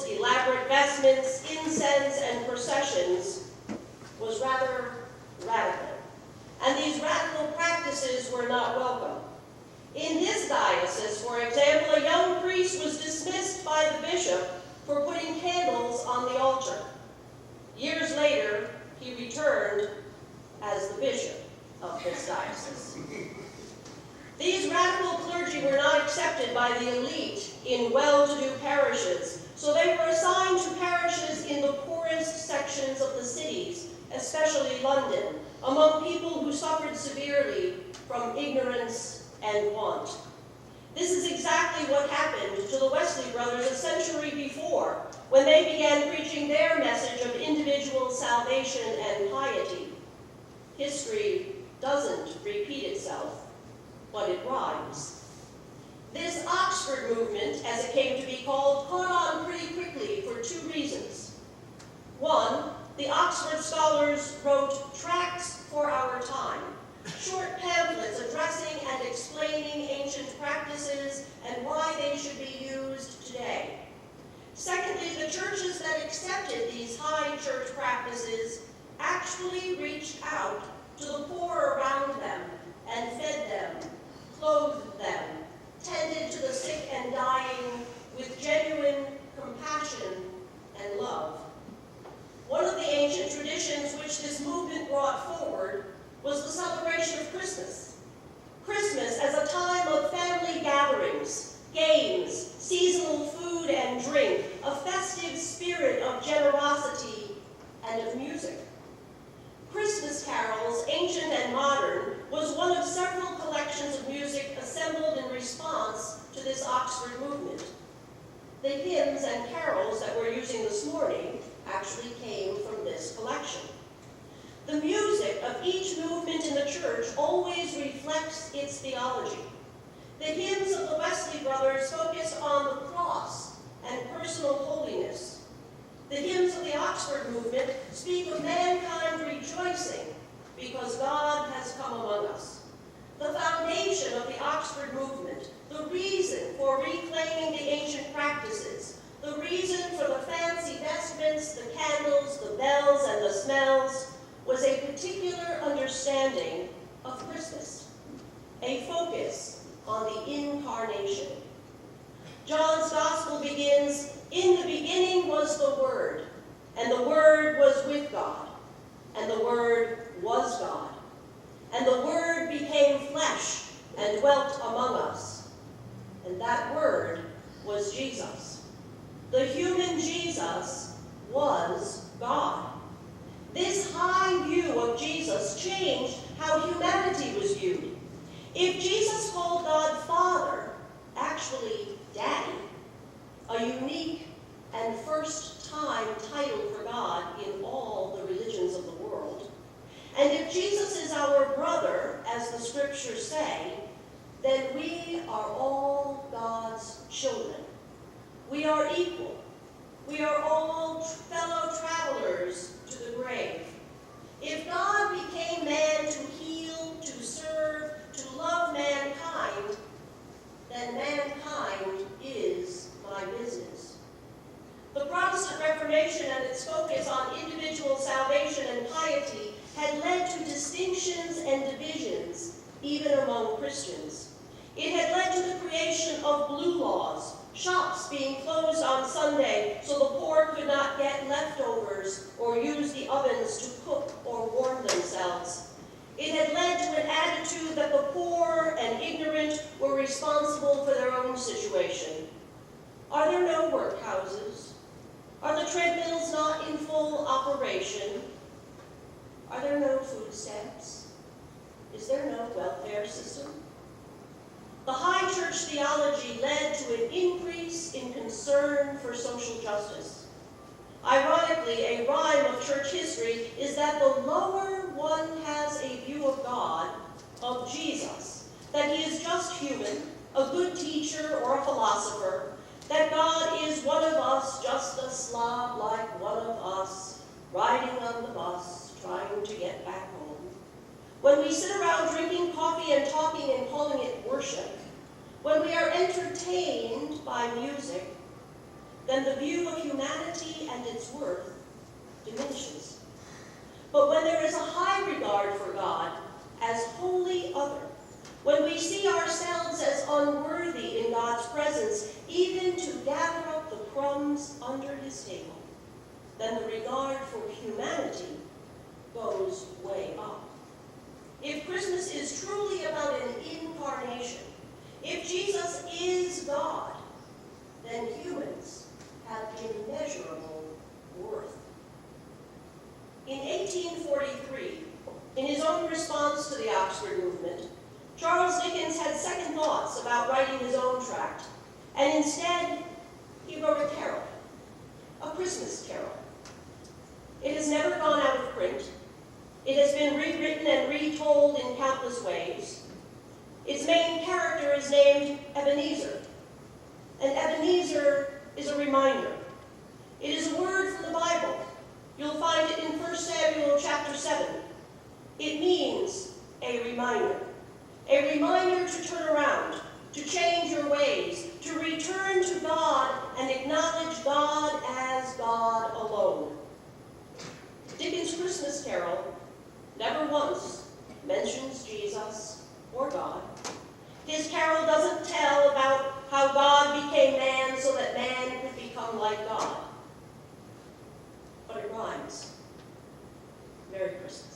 elaborate vestments, incense, and processions was rather radical. And these radical practices were not welcome. In his diocese, for example, a young priest was dismissed by the bishop for putting candles on the altar. Years later, he returned as the bishop of this diocese. These radical clergy were not accepted by the elite in well-to-do parishes, so they were assigned to parishes in the poorest sections of the cities, especially London, among people who suffered severely from ignorance and want. This is exactly what happened to the Wesley brothers a century before, when they began preaching their message of individual salvation and piety. History doesn't repeat itself, but it rhymes. This Oxford movement, as it came to be called, caught on pretty quickly for two reasons. One, the Oxford scholars wrote tracts for our time, short pamphlets addressing and explaining ancient practices and why they should be used today. Secondly, the churches that accepted these high church practices actually reached out to the poor around them and fed them, clothed them, tended to the sick and dying with genuine compassion and love. One of the ancient traditions which this movement brought forward was the celebration of Christmas. Christmas as a time of family gatherings, games, seasonal food and drink, a festive spirit of generosity and of music. Christmas carols, ancient and modern, was one of several collections of music assembled in response to this Oxford movement. The hymns and carols that we're using this morning actually came from this collection. The music of each movement in the church always reflects its theology. The hymns of the Wesley brothers focus on the cross and personal holiness. The hymns of the Oxford movement speak of mankind rejoicing because God has come among us. The foundation of the Oxford movement, the reason for reclaiming the ancient practices, the reason for the fancy vestments, the candles, the bells, and the smells, was a particular understanding of Christmas, a focus on the incarnation. John's gospel begins, "In the beginning was the Word, and the Word was with God, and the Word was God. And the Word became flesh and dwelt among us. And that Word was Jesus." The human Jesus was God. This high view of Jesus changed how humanity was viewed. If Jesus called God Father, actually Daddy, a unique and first-time title for God in all the religions of the world, and if Jesus is our brother, as the scriptures say, then we are all God's children. We are equal. We are all fellow travelers to the grave. If God became man to heal, to serve, to love mankind, then mankind is my business. The Protestant Reformation and its focus on individual salvation and piety had led to distinctions and divisions, even among Christians. It had led to the creation of blue laws, shops being closed on Sunday so the poor could not get leftovers or use the ovens to cook or warm themselves. It had led to an attitude that the poor and ignorant were responsible for their own situation. Are there no workhouses? Are the treadmills not in full operation? Are there no food stamps? Is there no welfare system? The high church theology led to an increase in concern for social justice. Ironically, a rhyme of church history is that the lower one has a view of God, of Jesus, that he is just human, a good teacher or a philosopher, that God is one of us, just a slob like one of us, riding on the bus, trying to get back home. When we sit around drinking coffee and talking and calling it worship, when we are entertained by music, then the view of humanity and its worth diminishes. But when there is a high regard for God as wholly other, when we see ourselves as unworthy in God's presence, even to gather up the crumbs under his table, then the regard for humanity goes way up. If Christmas is truly about an incarnation, if Jesus is God, then humans have immeasurable worth. In 1843, in his own response to the Oxford movement, Charles Dickens had second thoughts about writing his own tract, and instead he wrote a carol, a Christmas carol. It has never gone out of print. It has been rewritten and retold in countless ways. Its main character is named Ebenezer, and Ebenezer is a reminder. It is a word from the Bible. You'll find it in 1 Samuel chapter 7. It means a reminder to turn around, to change your ways, to return to God and acknowledge God as God alone. Dickens' Christmas Carol never once mentions Jesus or God. His carol doesn't tell about how God became man so that man could become like God. But it rhymes. Merry Christmas.